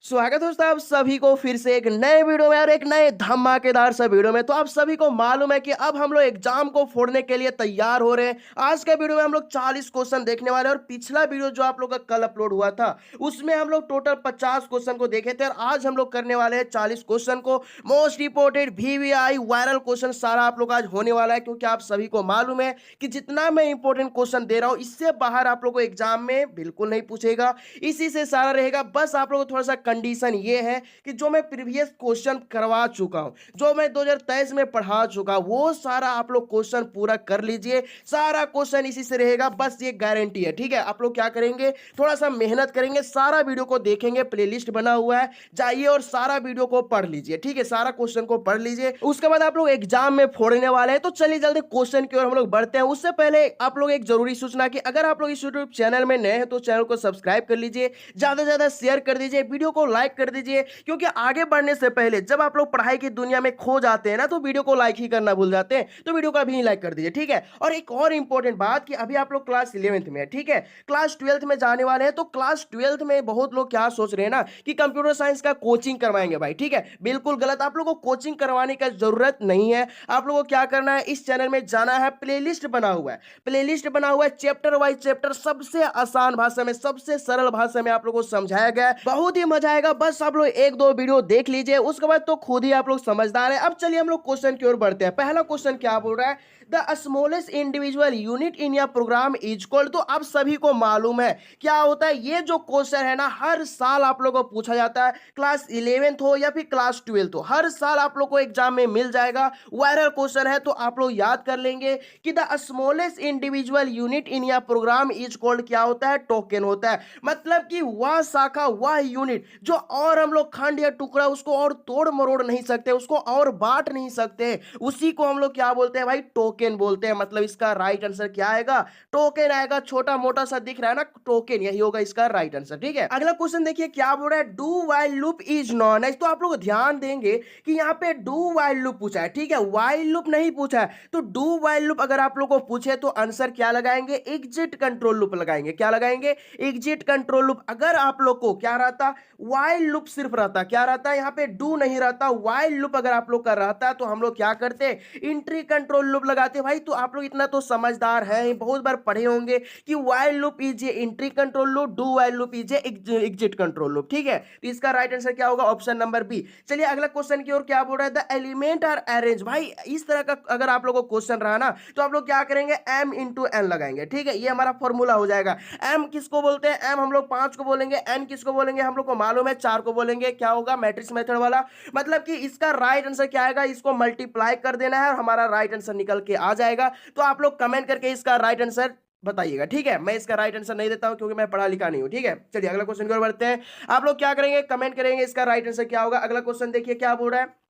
स्वागत है दोस्तों आप सभी को फिर से एक नए वीडियो में और एक नए धमाकेदार सा वीडियो में। तो आप सभी को मालूम है कि अब हम लोग एग्जाम को फोड़ने के लिए तैयार हो रहे हैं। आज के वीडियो में हम लोग 40 क्वेश्चन देखने वाले हैं और पिछला वीडियो जो आप लोग का कल अपलोड हुआ था उसमें हम लोग टोटल 50 क्वेश्चन को देखे थे और आज हम लोग करने वाले हैं 40 क्वेश्चन को। Most important VVI viral question सारा आप लोग आज होने वाला है, क्योंकि आप सभी को मालूम है कि जितना मैं इंपॉर्टेंट क्वेश्चन दे रहा हूं इससे बाहर आप लोग को एग्जाम में बिल्कुल नहीं पूछेगा, इसी से सारा रहेगा। बस आप लोग को थोड़ा सा कंडीशन ये है कि जो मैं प्रीवियस क्वेश्चन करवा चुका हूं, जो मैं 2023 में पढ़ा चुका, वो सारा आप लोग क्वेश्चन पूरा कर लीजिए। सारा क्वेश्चन इसी से रहेगा, बस ये गारंटी है। ठीक है, आप लोग क्या करेंगे, थोड़ा सा मेहनत करेंगे, सारा वीडियो को देखेंगे, प्लेलिस्ट बना हुआ है, जाइए और सारा वीडियो को पढ़ लीजिए। ठीक है, सारा क्वेश्चन को पढ़ लीजिए, उसके बाद आप लोग एग्जाम में फोड़ने वाले हैं। तो चलिए जल्दी क्वेश्चन की ओर हम लोग बढ़ते हैं। उससे पहले आप लोग एक जरूरी सूचना कि अगर आप लोग इस यूट्यूब चैनल में नए हैं तो चैनल को सब्सक्राइब कर लीजिए, ज्यादा से ज्यादा शेयर कर दीजिए, वीडियो को लाइक कर दीजिए, क्योंकि आगे बढ़ने से पहले जब आप लोग पढ़ाई की दुनिया में खो जाते हैं ना तो वीडियो को लाइक ही करना भूल जाते हैं, तो वीडियो को भी लाइक कर दीजिए। ठीक है, और एक और इंपॉर्टेंट बात कि अभी आप लोग क्लास 11th में है, ठीक है, क्लास 12th में जाने वाले हैं। तो क्लास 12th में बहुत लोग क्या सोच रहे हैं ना कि कंप्यूटर साइंस का कोचिंग करवाएंगे। भाई ठीक है, बिल्कुल गलत। आप लोग को कोचिंग करवाने का जरूरत नहीं है। आप लोगों को क्या करना है, इस चैनल में जाना है, प्लेलिस्ट बना हुआ है, प्लेलिस्ट बना हुआ है, चैप्टर वाइज चैप्टर सबसे आसान भाषा में, सबसे सरल भाषा में आप लोगों को समझाया गया है। बहुत ही मजा आएगा। बस आप लोग एक दो वीडियो देख लीजिए, उसके बाद तो खुद ही आप लोग समझदार है। अब चलिए हम लोग क्वेश्चन की ओर बढ़ते हैं। पहला क्वेश्चन क्या बोल रहा है, the smallest individual unit in your program is called. तो आप सभी को मालूम है क्या होता है। ये जो क्वेश्चन है ना, हर साल आप लोगों को पूछा जाता है, क्लास 11th हो या फिर क्लास 12th हो, हर साल आप लोग को एग्जाम में मिल जाएगा। वायरल क्वेश्चन है, तो आप लोग याद कर लेंगे कि the smallest individual unit in your program is called क्या होता है, टोकन होता है। मतलब कि वह शाखा, वह यूनिट जो और हम लोग खंड या टुकड़ा उसको और तोड़ मरोड़ नहीं सकते, उसको और बांट नहीं सकते, उसी को हम लोग क्या बोलते हैं भाई, टोकन बोलते हैं। मतलब इसका राइट आंसर क्या आएगा, टोकन आएगा। छोटा मोटा सा दिख रहा है ना, टोकन, यही होगा इसका राइट आंसर। ठीक है, अगला क्वेश्चन देखिए क्या बोल रहा है, do while loop is known as. तो आप लोग ध्यान देंगे कि यहाँ पे डू वाइल लूप पूछा है, ठीक है, वाइल लूप नहीं पूछा है। तो डू वाइल लूप अगर आप लोग को पूछे तो आंसर क्या लगाएंगे, एग्जिट कंट्रोल लूप लगाएंगे। क्या लगाएंगे, एग्जिट कंट्रोल लूप। अगर आप लोग को क्या रहता, वाइल लूप सिर्फ रहता, क्या रहता, यहाँ पे डू नहीं रहता, वाइल लूप अगर आप लोग का रहता तो हम लोग क्या करते, इंट्री कंट्रोल लूप लगाते। भाई तो आप लोग इतना तो समझदार है, बहुत बार पढ़े होंगे कि while loop is a entry control loop, do while loop is a exit control loop. ठीक है, तो इसका राइट आंसर क्या होगा, ऑप्शन नंबर बी। चलिए अगला क्वेश्चन की ओर क्या बोल रहा है, द एलिमेंट आर अरेंज। भाई इस तरह का अगर आप लोगों को क्वेश्चन रहा ना तो आप लोग क्या करेंगे, m इंटू एन लगाएंगे। ठीक है, ये हमारा फॉर्मूला हो जाएगा। m किसको बोलते हैं, m हम लोग 5 को बोलेंगे, n किसको बोलेंगे, हम लोग को मालूम है 4 को बोलेंगे। क्या होगा, मैट्रिक्स मेथड वाला। मतलब कि इसका राइट आंसर क्या आएगा, इसको मल्टीप्लाई कर देना है और हमारा राइट आंसर निकल के आ जाएगा। तो आप लोग कमेंट करके इसका राइट आंसर बताइएगा। ठीक है, मैं इसका राइट आंसर नहीं देता हूं क्योंकि मैं पढ़ा लिखा नहीं हूं। ठीक है, चलिए अगला क्वेश्चन की ओर बढ़ते हैं। आप लोग क्या करेंगे, कमेंट करेंगे इसका राइट आंसर क्या होगा। अगला क्वेश्चन देखिए क्या बोल रहा है,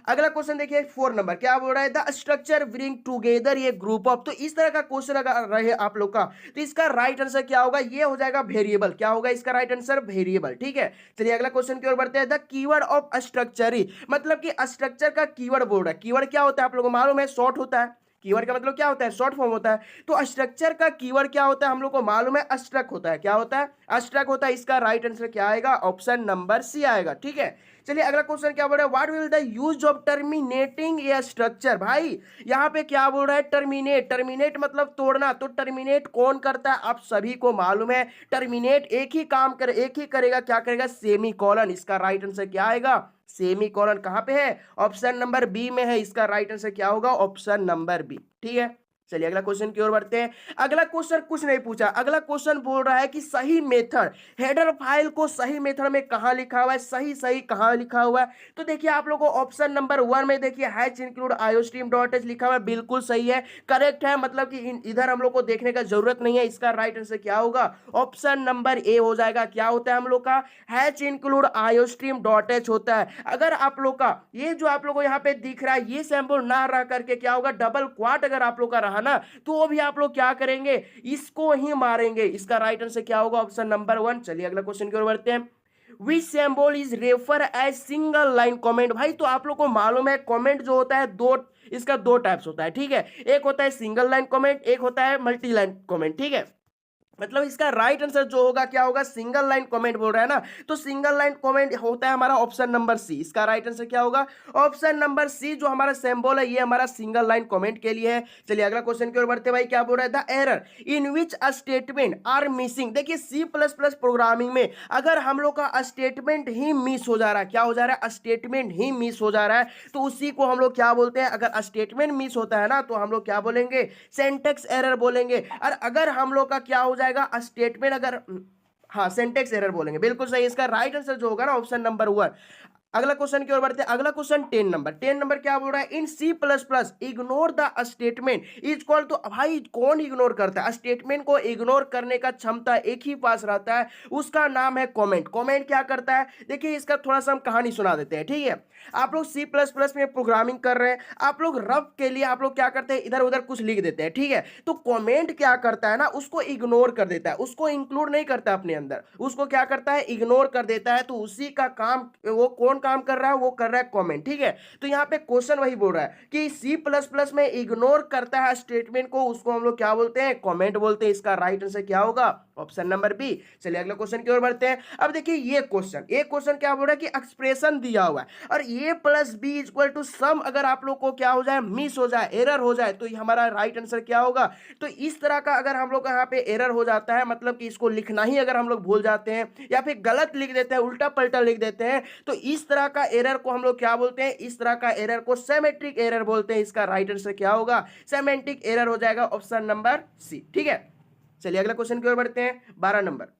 अगला क्वेश्चन देखिए 4 नंबर क्या बोल रहा है, द स्ट्रक्चर ब्रिंग टुगेदर ये ग्रुप ऑफ। तो इस तरह का क्वेश्चन अगर रहे आप लोग का तो इसका राइट आंसर क्या होगा, ये हो जाएगा वेरिएबल। क्या होगा इसका राइट आंसर, वेरिएबल। ठीक है, चलिए अगला क्वेश्चन की ओर बढ़ते हैं। द कीवर्ड ऑफ स्ट्रक्चर, मतलब कि स्ट्रक्चर का कीवर्ड बोल रहा है। कीवर्ड क्या होता है आप लोगों को मालूम है, शॉर्ट होता है। कीवर्ड का मतलब क्या होता है, शॉर्ट फॉर्म होता है। तो स्ट्रक्चर का कीवर्ड क्या होता है हम लोग को मालूम है, अस्ट्रक होता है। क्या होता है, अस्ट्रक होता है। इसका राइट आंसर क्या आएगा, ऑप्शन नंबर सी आएगा। ठीक है, चलिए अगला क्वेश्चन क्या बोल रहा है, what will the use of terminating A structure. भाई यहाँ पे क्या बोल रहा है, टर्मिनेट। टर्मिनेट मतलब तोड़ना। तो टर्मिनेट कौन करता है, आप सभी को मालूम है, टर्मिनेट एक ही काम करे, एक ही करेगा, क्या करेगा, सेमी कॉलन। इसका राइट आंसर क्या आएगा, सेमी कॉलन। कहां पे है, ऑप्शन नंबर बी में है। इसका राइट आंसर क्या होगा, ऑप्शन नंबर बी। ठीक है, चलिए अगला क्वेश्चन की ओर बढ़ते हैं। अगला क्वेश्चन कुछ नहीं पूछा, अगला क्वेश्चन बोल रहा है कि सही मेथड, हेडर फाइल को सही मेथड में कहां लिखा हुआ है, सही सही कहां लिखा हुआ है। तो देखिए आप लोगों को ऑप्शन नंबर 1 में देखिए hatch include iostream dot H लिखा हुआ है, बिल्कुल सही है, करेक्ट है। मतलब कि इधर हम लोग को देखने का जरूरत नहीं है। इसका राइट आंसर क्या होगा, ऑप्शन नंबर ए हो जाएगा। क्या होता है हम लोग का, hatch include iostream dot H होता है। अगर आप लोग का ये जो आप लोग को यहाँ पे दिख रहा है, ये सैंपल ना रह करके क्या होगा, डबल क्वाट अगर आप लोग का रहा ना तो वो भी आप लोग क्या करेंगे, इसको ही मारेंगे। इसका राइट आंसर क्या होगा, ऑप्शन नंबर 1। चलिए अगला क्वेश्चन की ओर बढ़ते हैं। Which symbol is refer as single line comment. भाई तो आप लोग को मालूम है कमेंट जो होता है दो, इसका दो टाइप्स होता है। ठीक है, एक होता है सिंगल लाइन कमेंट, एक होता है मल्टी लाइन कमेंट। ठीक है, मतलब इसका राइट आंसर जो होगा क्या होगा, सिंगल लाइन कमेंट बोल रहा है ना, तो सिंगल लाइन कमेंट होता है हमारा ऑप्शन नंबर सी। इसका राइट आंसर क्या होगा, ऑप्शन नंबर सी। जो हमारा सिंबल है ये हमारा सिंगल लाइन कमेंट के लिए है। चलिए अगला क्वेश्चन की ओर बढ़ते भाई, क्या बोल रहा है, the error in which a statement are missing. देखिए सी प्लस प्लस प्रोग्रामिंग में अगर हम लोग का स्टेटमेंट ही मिस हो जा रहा है, क्या हो जा रहा है, स्टेटमेंट ही मिस हो जा रहा है, तो उसी को हम लोग क्या बोलते हैं, अगर स्टेटमेंट मिस होता है ना तो हम लोग क्या बोलेंगे, सिंटैक्स एरर बोलेंगे। और अगर हम लोग का क्या हो जाएगा, स्टेटमेंट अगर, हाँ सिंटैक्स एरर बोलेंगे, बिल्कुल सही। इसका राइट आंसर जो होगा ना ऑप्शन नंबर 1। अगला क्वेश्चन की ओर बढ़ते हैं। अगला क्वेश्चन 10 नंबर क्या बोल रहा है, in C plus plus ignore the statement is called. तो भाई कौन इग्नोर करता है, स्टेटमेंट को इग्नोर करने का क्षमता एक ही पास रहता है, उसका नाम है कमेंट। कमेंट क्या करता है, देखिए इसका थोड़ा सा हम कहानी सुना देते हैं, ठीक है। आप लोग सी प्लस प्लस में प्रोग्रामिंग कर रहे हैं, आप लोग रफ के लिए आप लोग क्या करते हैं, इधर उधर कुछ लिख देते हैं, ठीक है। तो कमेंट क्या करता है ना, उसको इग्नोर कर देता है, उसको इंक्लूड नहीं करता अपने अंदर, उसको क्या करता है, इग्नोर कर देता है। तो उसी का काम, वो कौन काम कर रहा है, वो कर रहा है कमेंट, ठीक है। तो यहाँ पे क्वेश्चन वही बोल रहा है कि सी प्लस प्लस में इग्नोर करता है स्टेटमेंट को, उसको हम लोग क्या बोलते हैं, कमेंट बोलते हैं। इसका राइट आंसर क्या होगा, ऑप्शन नंबर बी। चलिए अगले क्वेश्चन की ओर बढ़ते हैं। अब देखिए ये क्वेश्चन क्या बोल रहा है कि एक्सप्रेशन दिया हुआ है और ए plus B equal to some, अगर आप लोग को क्या हो जाए, मिस हो जाए, एरर हो जाए, तो हमारा राइट आंसर क्या होगा। तो इस तरह का अगर हम लोग यहाँ पे एरर हो जाता है, मतलब कि इसको लिखना ही अगर हम लोग भूल जाते हैं या फिर गलत लिख देते हैं, उल्टा पलटा लिख देते हैं, तो इस तरह का एरर को हम लोग क्या बोलते हैं, इस तरह का एरर को सेमेट्रिक एरर बोलते हैं। इसका राइट आंसर क्या होगा, सेमेंटिक एरर हो जाएगा, ऑप्शन नंबर सी, ठीक है। चलिए अगला क्वेश्चन की ओर बढ़ते हैं। 12 number,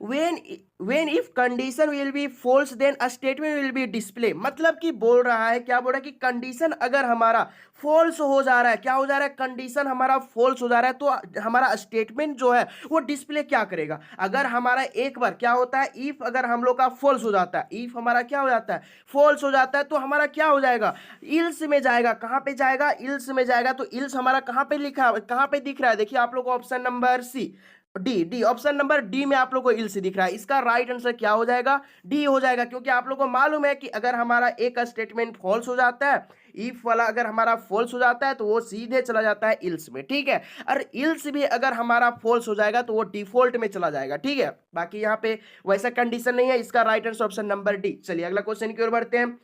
when if condition will be false then a statement will be display। मतलब कि बोल रहा है, क्या बोल रहा है कि कंडीशन अगर हमारा फॉल्स हो जा रहा है, क्या हो जा रहा है, कंडीशन हमारा फॉल्स हो जा रहा है, तो हमारा स्टेटमेंट जो है वो डिस्प्ले क्या करेगा। अगर हमारा एक बार क्या होता है, इफ अगर हम लोग का फॉल्स हो जाता है, इफ हमारा क्या हो जाता है, फॉल्स हो जाता है, तो हमारा क्या हो जाएगा, इल्स में जाएगा। कहां पे जाएगा, इल्स में जाएगा। तो इल्स हमारा कहां पे लिखा, कहां पे दिख रहा है, देखिए आप लोग को option number C, D option number D में आप लोग को इल्स दिख रहा है। इसका राइट आंसर क्या हो जाएगा, डी हो जाएगा, क्योंकि आप लोग को मालूम है कि अगर हमारा एक स्टेटमेंट फॉल्स हो जाता है, इफ वाला अगर हमारा फॉल्स हो जाता है, तो वो सीधे चला जाता है इल्स में, ठीक है। और इल्स भी अगर हमारा फॉल्स हो जाएगा तो वो डिफॉल्ट में चला जाएगा, ठीक है। बाकी यहाँ पे वैसा कंडीशन नहीं है। इसका right answer option number D. चलिए अगला क्वेश्चन की ओर बढ़ते हैं।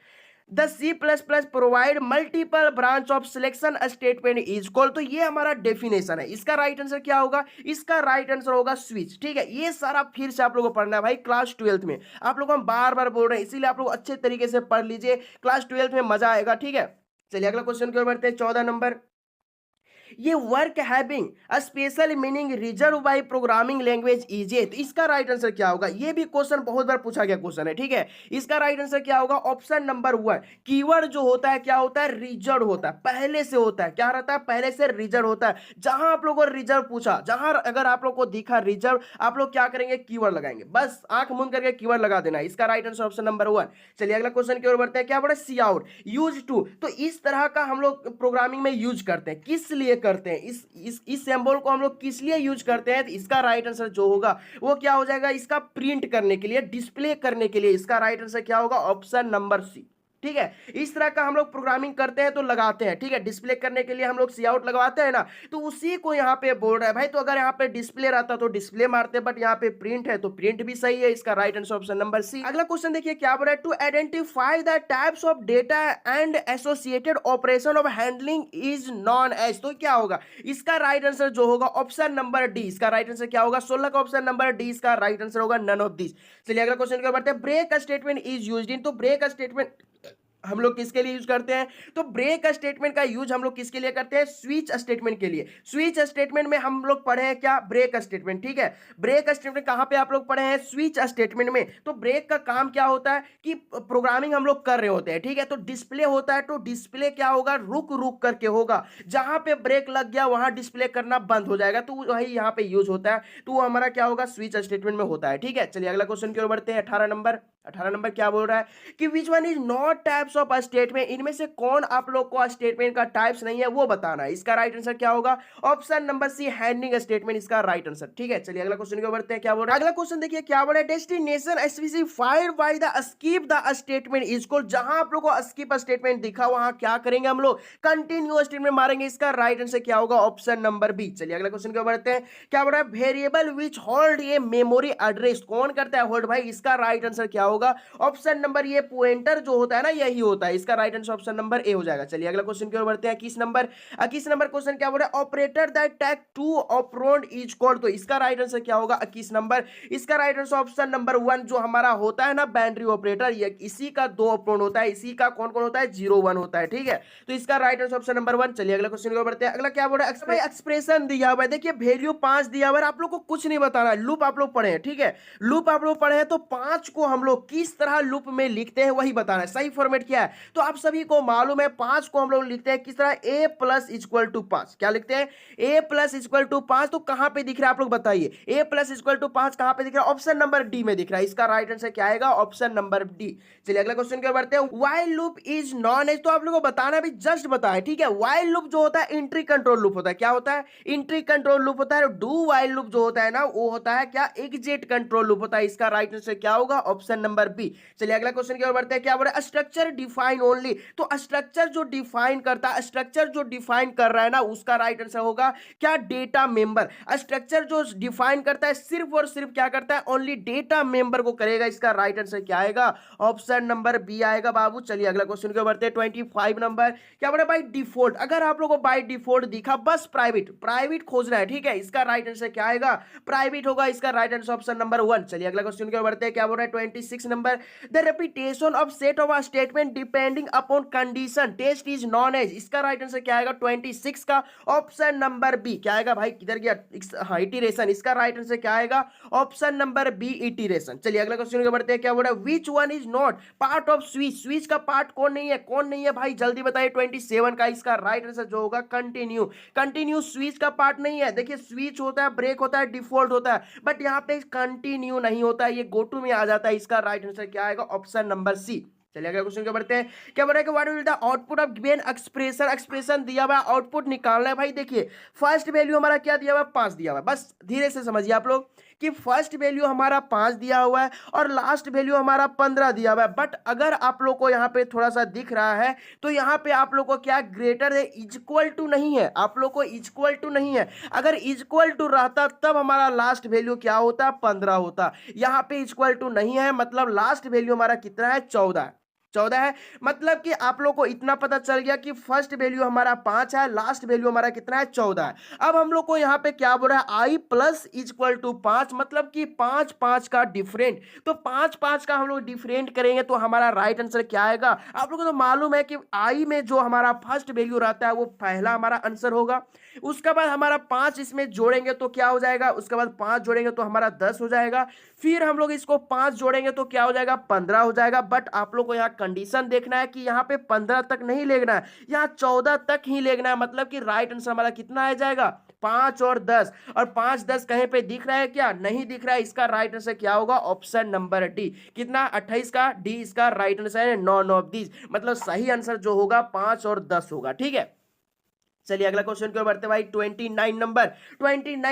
The C plus plus provide multiple branch of selection statement is called. तो ये हमारा डेफिनेशन है। इसका राइट आंसर क्या होगा, इसका राइट आंसर होगा स्विच, ठीक है। ये सारा फिर से आप लोगों को पढ़ना है भाई, क्लास 12th में आप लोग हम बार बार बोल रहे हैं, इसीलिए आप लोग अच्छे तरीके से पढ़ लीजिए, क्लास 12th में मजा आएगा, ठीक है। चलिए अगला क्वेश्चन की ओर बढ़ते हैं। 14 नंबर, ये work having a special meaning reserve by programming language is A. तो इसका राइट आंसर क्या होगा, ये भी क्वेश्चन बहुत बार पूछा गया क्वेश्चन है, ठीक है। इसका राइट आंसर क्या होगा, ऑप्शन नंबर 1। कीवर्ड जो होता है क्या होता है, रिजर्व होता है, पहले से होता है, क्या रहता है, पहले से रिजर्व होता है। जहां आप लोगों को रिजर्व पूछा, जहां अगर आप लोग को दिखा रिजर्व, आप लोग क्या करेंगे, कीवर्ड लगाएंगे, बस आंख मूंद करके कीवर्ड लगा देना। इसका राइट आंसर ऑप्शन नंबर 1। चलिए अगला क्वेश्चन की ओर बढ़ते हैं। क्या बोला, सी आउट यूज टू। तो इस तरह का हम लोग प्रोग्रामिंग में यूज करते हैं, किस लिए करते हैं, इस सिंबल को हम लोग किस लिए यूज करते हैं। तो इसका राइट आंसर जो होगा वो क्या हो जाएगा, इसका प्रिंट करने के लिए, डिस्प्ले करने के लिए। इसका राइट आंसर क्या होगा, ऑप्शन नंबर सी, ठीक है। इस तरह का हम लोग प्रोग्रामिंग करते हैं तो लगाते हैं, ठीक है। डिस्प्ले करने के लिए हम लोग सी आउट लगवाते हैं ना, तो उसी को यहाँ पे बोल रहा है भाई। तो अगर यहाँ पे डिस्प्ले रहता तो डिस्प्ले मारते, बट यहाँ पे प्रिंट है तो प्रिंट भी सही है। इसका right answer option number C. अगला क्वेश्चन देखिए क्या बोल रहा है, to identify the types of data and associated operation of handling is known as. तो क्या होगा, इसका राइट आंसर जो होगा ऑप्शन नंबर डी। इसका राइट आंसर क्या होगा, 16 का ऑप्शन नंबर डी इसका राइट आंसर होगा, नन ऑफ दिस। चलिए अगला क्वेश्चन की ओर बढ़ते हैं। ब्रेक स्टेटमेंट इज यूज्ड इन। तो ब्रेक स्टेटमेंट हम लोग किसके लिए यूज करते हैं, तो ब्रेक स्टेटमेंट का यूज हम लोग किसके लिए करते हैं, स्विच स्टेटमेंट के लिए। स्विच स्टेटमेंट में हम लोग पढ़े हैं क्या, ब्रेक स्टेटमेंट, ठीक है। ब्रेक स्टेटमेंट कहां पे आप लोग पढ़े हैं, स्विच स्टेटमेंट में। तो ब्रेक का काम क्या होता है कि प्रोग्रामिंग हम लोग कर रहे होते हैं, ठीक है। तो डिस्प्ले होता है, तो डिस्प्ले क्या होगा, रुक रुक करके होगा। जहां पे ब्रेक लग गया वहां डिस्प्ले करना बंद हो जाएगा, तो वही यहां पे यूज होता है। तो वो हमारा क्या होगा, स्विच स्टेटमेंट में होता है, ठीक है। चलिए अगला क्वेश्चन की ओर बढ़ते हैं। 18 नंबर, 18 नंबर क्या बोल रहा है कि विच one is not types of statement, इनमें से कौन आप लोग को स्टेटमेंट का टाइप्स नहीं है वो बताना है। इसका राइट आंसर क्या होगा? Option number C, handling statement इसका राइट आंसर। ठीक है, चलिए अगला क्वेश्चन को बढ़ते हैं। क्या बोल रहा है अगला क्वेश्चन? देखिए क्या बोल रहा है, destination specified by the skip the statement is called, जहां आप लोग को स्किप स्टेटमेंट दिखा वहां क्या करेंगे हम लोग? कंटिन्यू स्टेटमेंट मारेंगे। इसका राइट आंसर क्या होगा? Option number B. चलिए अगला क्वेश्चन को बढ़ते हैं। क्या बोल रहा है, variable which hold a memory address, कौन करता है होल्ड भाई? इसका राइट आंसर क्या होगा? ऑप्शन नंबर ये पॉइंटर जो होता है ना यही होता है। इसका right answer option number A हो जाएगा। चलिए अगला क्वेश्चन की ओर बढ़ते हैं। 21 नंबर क्वेश्चन क्या बोल रहा है, operator that take two operand is called, तो इसका राइट आंसर क्या होगा? 21 नंबर। इसका राइट आंसर ऑप्शन नंबर 1 जो हमारा होता है ना बाइनरी ऑपरेटर, ये इसी का दो ऑपरेंड होता है, इसी का कौन कौन होता है? 0 1 होता है। ठीक है, तो इसका राइट आंसर ऑप्शन नंबर 1। चलिए अगला क्वेश्चन की ओर बढ़ते हैं। अगला क्या बोल रहा है, भाई एक्सप्रेशन दिया हुआ है, देखिए वैल्यू 5 दिया हुआ है, आप लोग को कुछ नहीं बताना है। लूप आप लोग पढ़े हैं, ठीक है, लूप आप लोग पढ़े हैं, तो 5 को हम लोग किस तरह लूप में लिखते हैं वही बताना है। सही फॉर्मेट क्या है तो आप सभी को मालूम है। 5 को हम लोग लिखते हैं किस तरह? a plus equal to 5। क्या लिखते हैं? a plus equal to 5। तो कहां पे दिख रहा है आप लोग बताइए? a प्लस इक्वल टू 5 कहां पे दिख रहा है? ऑप्शन नंबर डी में दिख रहा है। इसका राइट आंसर क्या आएगा? Option number D. चलिए अगला क्वेश्चन की ओर बढ़ते हैं। While loop is known as, तो आप लोगों को बताना भी जस्ट बताया। ठीक है, व्हाइल लूप जो होता है इंट्री कंट्रोल लूप होता है। क्या होता है? इंट्री कंट्रोल लूप होता है। डू व्हाइल लूप जो होता है ना वो होता है क्या? एग्जिट कंट्रोल लूप होता है। इसका राइट आंसर क्या होगा? Option number B. चलिए अगला क्वेश्चन की ओर बढ़ते हैं। क्या बोल रहा है, स्ट्रक्चर डिफाइन ओनली, तो स्ट्रक्चर जो डिफाइन करता है, स्ट्रक्चर जो डिफाइन कर रहा है ना उसका राइट आंसर होगा क्या? Data member. स्ट्रक्चर जो डिफाइन करता है सिर्फ और सिर्फ क्या करता है? ओनली डेटा मेंबर को करेगा। इसका राइट आंसर क्या आएगा? ऑप्शन नंबर बी आएगा बाबू। चलिए अगला क्वेश्चन की ओर बढ़ते हैं। 25 नंबर क्या बोल रहा है, बाय डिफॉल्ट, अगर आप लोगों को बाय डिफॉल्ट दिखा बस प्राइवेट प्राइवेट खोजना है। ठीक है, इसका राइट आंसर क्या आएगा? प्राइवेट होगा। इसका राइट आंसर ऑप्शन नंबर 1। चलिए अगला क्वेश्चन की ओर बढ़ते हैं। क्या बोल रहा है 26 नंबर, the repetition of set of a statement depending upon condition test is known as, इसका राइट आंसर क्या आएगा? 26 का ऑप्शन नंबर बी। क्या आएगा भाई? किधर गया? हाँ, इटरेशन। इसका राइट आंसर क्या आएगा? Option number B, iteration. चलिए अगला क्वेश्चन की ओर बढ़ते हैं। क्या बोल रहा है, विच one is not part off switch, switch का पार्ट कौन नहीं है? कौन नहीं है भाई जल्दी बताइए? 27 का। इसका राइट आंसर जो होगा कंटिन्यू। कंटिन्यू स्विच का पार्ट नहीं है। देखिए स्विच होता है, ब्रेक होता है, डिफॉल्ट होता है, बट यहां पे कंटिन्यू नहीं होता है, ये गो टू में आ जाता है। इसका राइट आंसर क्या आएगा? Option number C. चलिए अगला क्वेश्चन क्या बढ़ते हैं। क्या बोल रहा है कि what will the output of given expression, expression दिया हुआ आउटपुट निकालना है। भाई देखिए फर्स्ट वैल्यू हमारा क्या दिया हुआ है? 5 दिया हुआ है। बस धीरे से समझिए आप लोग कि फर्स्ट वैल्यू हमारा 5 दिया हुआ है और लास्ट वैल्यू हमारा 15 दिया हुआ है। बट अगर आप लोग को यहाँ पे थोड़ा सा दिख रहा है तो यहाँ पे आप लोग को क्या ग्रेटर है, इक्वल टू नहीं है। आप लोग को इक्वल टू नहीं है। अगर इक्वल टू रहता तब हमारा लास्ट वैल्यू क्या होता? 15 होता। यहाँ पे इक्वल टू नहीं है, मतलब लास्ट वैल्यू हमारा कितना है? 14 है। मतलब कि आप लोग को इतना पता चल गया कि फर्स्ट वैल्यू हमारा 5 है, लास्ट वैल्यू हमारा कितना है? 14 है। अब हम लोग को यहाँ पे क्या बोल रहा है? आई प्लस इक्वल टू 5, मतलब कि 5 5 का डिफरेंट। तो 5 5 का हम लोग डिफरेंट करेंगे तो हमारा राइट आंसर क्या आएगा? आप लोगों को तो मालूम है कि आई में जो हमारा फर्स्ट वैल्यू रहता है वो पहला हमारा आंसर होगा। उसके बाद हमारा 5 इसमें जोड़ेंगे तो क्या हो जाएगा? उसके बाद 5 जोड़ेंगे तो हमारा 10 हो जाएगा। फिर हम लोग इसको 5 जोड़ेंगे तो क्या हो जाएगा? 15 हो जाएगा। बट आप लोग को यहाँ कंडीशन देखना है कि यहाँ पे 15 तक नहीं लेना है, यहाँ 14 तक ही लेना है। मतलब कि राइट आंसर हमारा कितना आ जाएगा? 5 और 10। और 5 10 कहीं पे दिख रहा है क्या? नहीं दिख रहा है। इसका राइट आंसर क्या होगा? Option number D. कितना? 28 का डी इसका राइट आंसर है। नॉन ऑफ दिस, मतलब सही आंसर जो होगा 5 और 10 होगा। ठीक है, चलिए अगला क्वेश्चन की ओर बढ़ते भाई। 29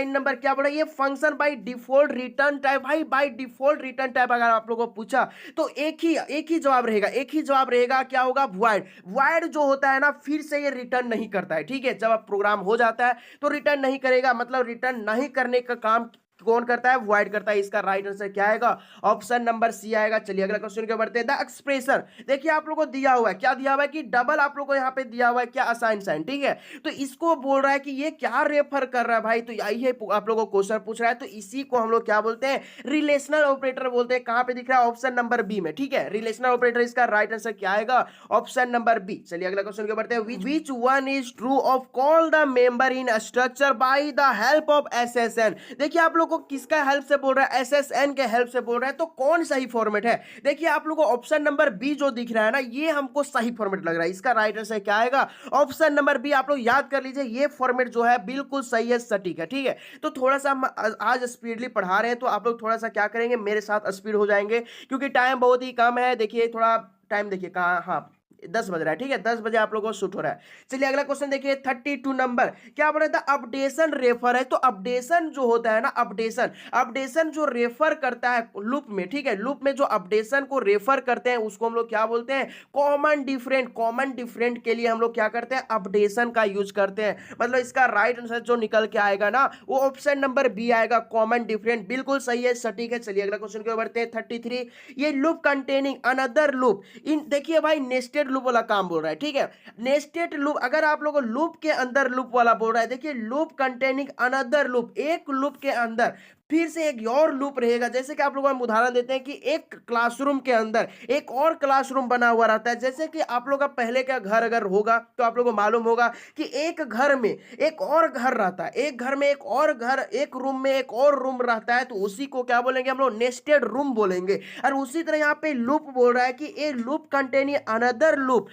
नंबर क्या बोला? ये function by default return type. भाई बाय डिफॉल्ट रिटर्न टाइप अगर आप लोगों को पूछा तो एक ही जवाब रहेगा। एक ही जवाब रहेगा, क्या होगा? वॉइड। वॉइड जो होता है ना फिर से ये रिटर्न नहीं करता है। ठीक है, जब आप प्रोग्राम हो जाता है तो रिटर्न नहीं करेगा, मतलब रिटर्न नहीं करने का काम कौन करता है? वॉइड करता है। इसका राइट आंसर क्या आएगा? ऑप्शन नंबर सी आएगा। चलिए अगला क्वेश्चन के बढ़ते हैं। द एक्सप्रेशन, देखिए आप लोगों को दिया हुआ है, क्या दिया हुआ है कि डबल आप लोगों को यहाँ पे दिया हुआ है क्या? Assign sign. ठीक है, तो इसको बोल रहा है कि ये क्या रेफर कर रहा है भाई? तो यही है आप लोगों को क्वेश्चन पूछ रहा है, तो इसी को हम लोग क्या बोलते हैं? रिलेशनल ऑपरेटर बोलते हैं। कहां पे दिख रहा है? ऑप्शन नंबर बी में। ठीक है, रिलेशनल ऑपरेटर। इसका राइट आंसर क्या आएगा? Option number B. चलिए अगला क्वेश्चन के बढ़ते हैं। Which one is true of call the member in structure by the help of SSN. देखिए आप लोग लोग को किसका हेल्प से बोल रहा है, SSN के हेल्प से बोल रहा है, तो कौन सही फॉर्मेट है? देखिए आप लोग को ऑप्शन नंबर बी जो दिख रहा है ना, ये हमको सही फॉर्मेट लग रहा है। इसका राइट आंसर क्या आएगा? Option number B. आप लोग याद कर लीजिए, ये फॉर्मेट जो है बिल्कुल सही है, सटीक है। ठीक है, तो थोड़ा सा हम आज स्पीडली पढ़ा रहे हैं, तो आप लोग थोड़ा सा क्या करेंगे, मेरे साथ स्पीड हो जाएंगे, क्योंकि टाइम बहुत ही कम है। देखिए थोड़ा टाइम देखिए कहाँ, हाँ 10 बज रहा है। ठीक है, 10 बजे आप लोगों को शूट हो रहा है। चलिए अगला क्वेश्चन देखिए 32 नंबर, क्या बोल रहा था? अपडेशन रेफर है। तो अपडेशन जो होता है ना, अपडेशन जो रेफर करता है लूप में, ठीक है, लूप में जो अपडेशन को रेफर करते हैं उसको हम लोग क्या बोलते हैं? कॉमन डिफरेंट के लिए हम लोग क्या करते हैं? अपडेशन का यूज करते हैं। मतलब इसका राइट आंसर जो निकल के आएगा ना, वो ऑप्शन नंबर बी आएगा, कॉमन डिफरेंट। बिल्कुल सही है, सटीक है। चलिए अगला क्वेश्चन की ओर बढ़ते हैं 33। ये loop containing another loop in, देखिए भाई नेस्टेड लूप वाला काम बोल रहा है। ठीक है, नेस्टेड लूप, अगर आप लोगों को लूप के अंदर लूप वाला बोल रहा है, देखिए लूप कंटेनिंग अनदर लूप, एक लूप के अंदर फिर से एक और लूप रहेगा। जैसे कि आप लोगों को उदाहरण देते हैं कि एक क्लासरूम के अंदर एक और क्लासरूम बना हुआ रहता है। जैसे कि आप लोग का पहले का घर अगर होगा तो आप लोगों को मालूम होगा कि एक घर में एक और घर रहता है, एक घर में एक और घर, एक रूम में एक और रूम रहता है, तो उसी को क्या बोलेंगे हम लोग? नेस्टेड रूम बोलेंगे। और उसी तरह यहाँ पे लूप बोल रहा है कि a loop containing another loop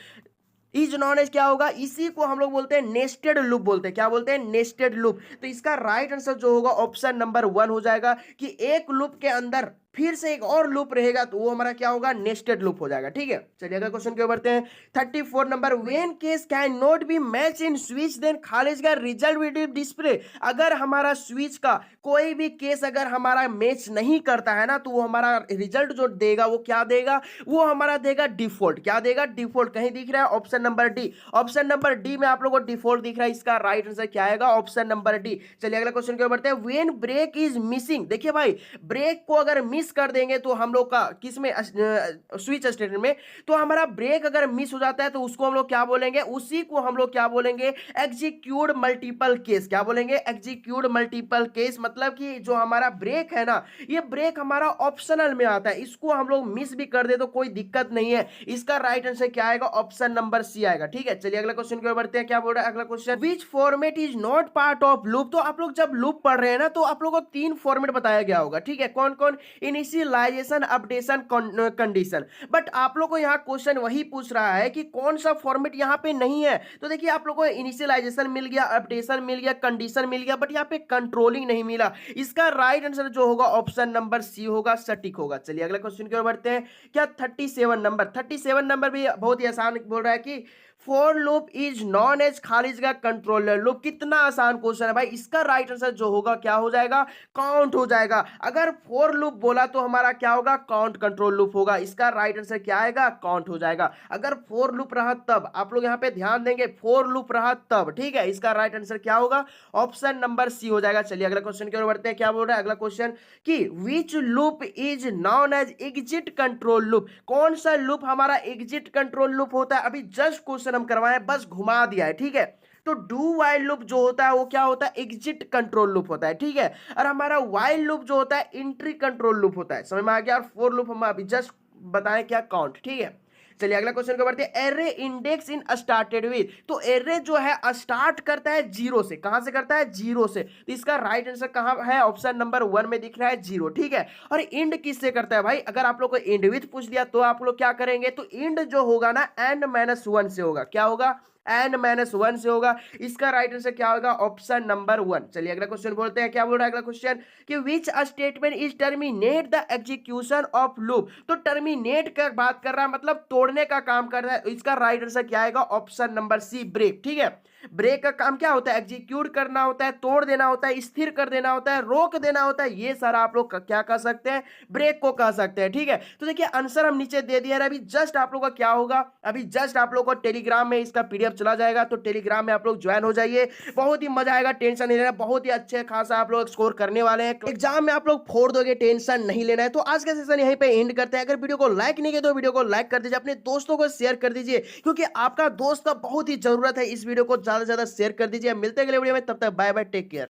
is known as क्या होगा? इसी को हम लोग बोलते हैं नेस्टेड लूप बोलते हैं। क्या बोलते हैं? Nested loop. तो इसका राइट आंसर जो होगा ऑप्शन नंबर 1 हो जाएगा कि एक लूप के अंदर फिर से एक और लूप रहेगा, तो वो हमारा क्या होगा? नेस्टेड लूप हो जाएगा। ठीक है, चलिए अगला क्वेश्चन के ऊपर बढ़ते हैं 34 number. When case can not be match in switch then खालिज का रिजल्ट विल डिस्प्ले। अगर हमारा स्विच का कोई भी केस अगर हमारा मैच नहीं करता है ना, तो वो हमारा रिजल्ट जो देगा वो क्या देगा? वो हमारा देगा डिफॉल्ट। क्या देगा? डिफॉल्ट। कहीं दिख रहा है? Option number D. Option number D में आप लोगों को डिफॉल्ट दिख रहा है। इसका राइट आंसर क्या आएगा? Option number D. चलिए अगला क्वेश्चन के ऊपर बढ़ते हैं। व्हेन ब्रेक इज मिसिंग, देखिए भाई ब्रेक को अगर मिस कर देंगे तो हम लोग का किस में? स्विच स्टेटमेंट में। तो हमारा ब्रेक अगर मिस हो जाता है तो उसको हम लोग क्या बोलेंगे? उसी को हम लोग क्या बोलेंगे? Execute multiple case. क्या बोलेंगे? Execute multiple case. मतलब कि जो हमारा ब्रेक है ना, ये ब्रेक हमारा ऑप्शनल में आता है, इसको हम लोग मिस भी कर दे तो कोई दिक्कत नहीं है। इसका राइट आंसर क्या आएगा? ऑप्शन नंबर सी आएगा। ठीक है, चलिए अगला क्वेश्चन की ओर बढ़ते हैं। क्या बोल रहा है अगला question? Which format is not part of loop. तो आप लोग जब लूप पढ़ रहे हैं ना, तो आप लोगों को 3 फॉर्मेट बताया गया होगा। ठीक है, कौन कौन? Initialisation, updation, condition. बट आप लोग को यहाँ क्वेश्चन वही पूछ रहा है कि कौन सा फॉर्मेट यहाँ पे नहीं है। तो देखिए आप लोग को इनिशियलाइजेशन मिल गया, अपडेशन मिल गया, कंडीशन मिल गया, बट यहाँ पे कंट्रोलिंग नहीं मिला। इसका राइट आंसर जो होगा ऑप्शन नंबर सी होगा, सटीक होगा। चलिए अगला क्वेश्चन की ओर बढ़ते हैं। क्या 37 नंबर भी बहुत ही आसान बोल रहा है कि for loop is known as खालिज का कंट्रोलर लूप। कितना आसान क्वेश्चन है भाई। इसका राइट आंसर जो होगा क्या हो जाएगा? काउंट हो जाएगा। अगर फॉर लूप बोला तो हमारा क्या होगा? काउंट कंट्रोल लूप होगा। इसका राइट आंसर क्या आएगा? काउंट हो जाएगा। अगर फॉर लूप रहा तब, आप लोग यहाँ पे ध्यान देंगे, फॉर लूप रहा तब। ठीक है, इसका राइट आंसर क्या होगा? ऑप्शन नंबर सी हो जाएगा। चलिए अगला क्वेश्चन की ओर बढ़ते हैं। क्या बोल रहा है अगला क्वेश्चन कि which loop is known as exit control loop. कौन सा लूप हमारा एग्जिट कंट्रोल लूप होता है? अभी जस्ट क्वेश्चन हम करवाए, बस घुमा दिया है। ठीक है, तो डू वाइल लूप जो होता है वो क्या होता है? एग्जिट कंट्रोल लूप होता है। ठीक है, और हमारा वाइल लूप जो होता है एंट्री कंट्रोल लूप होता है। समझ में आ गया? और फॉर लूप हम अभी जस्ट बताएं क्या? काउंट। ठीक है, चलिए अगला क्वेश्चन को बढ़ते हैं। Array index in started with. तो एरे जो है स्टार्ट करता है 0 से। कहां से करता है? 0 से। तो इसका राइट आंसर कहां है? ऑप्शन नंबर 1 में दिख रहा है 0। ठीक है, और इंड किससे करता है भाई? अगर आप लोग को इंड विथ पूछ दिया तो आप लोग क्या करेंगे? तो इंड जो होगा ना n-1 से होगा। क्या होगा? n-1 से होगा। इसका राइट आंसर क्या होगा? Option number 1। चलिए अगला क्वेश्चन बोलते हैं। क्या बोल रहा है अगला क्वेश्चन कि which statement is terminate the execution of loop. तो टर्मिनेट का बात कर रहा है, मतलब तोड़ने का काम कर रहा है। इसका राइट आंसर क्या आएगा? Option number C, break. ठीक है, ब्रेक का काम क्या होता है? एग्जीक्यूट करना होता है, तोड़ देना होता है, स्थिर कर देना होता है, रोक देना होता है। ये सारा आप लोग क्या कह सकते हैं? ब्रेक को कह सकते हैं। ठीक है, तो देखिए आंसर हम नीचे दे दिया है। अभी जस्ट आप लोग का क्या होगा? अभी जस्ट आप लोग को टेलीग्राम में इसका पीडीएफ चला जाएगा, तो टेलीग्राम में आप लोग ज्वाइन हो जाइए। बहुत ही मजा आएगा, टेंशन नहीं लेना। बहुत ही अच्छे खासा आप लोग स्कोर करने वाले हैं। एग्जाम में आप लोग फोड़ दोगे, टेंशन नहीं लेना है। तो आज का सेशन यहीं पे एंड करते हैं। अगर वीडियो को लाइक नहीं किया तो वीडियो को लाइक कर दीजिए, अपने दोस्तों को शेयर कर दीजिए, क्योंकि आपका दोस्त का बहुत ही जरूरत है। इस वीडियो को ज्यादा से ज्यादा शेयर कर दीजिए। मिलते हैं अगले वीडियो में, तब तक बाय बाय, टेक केयर।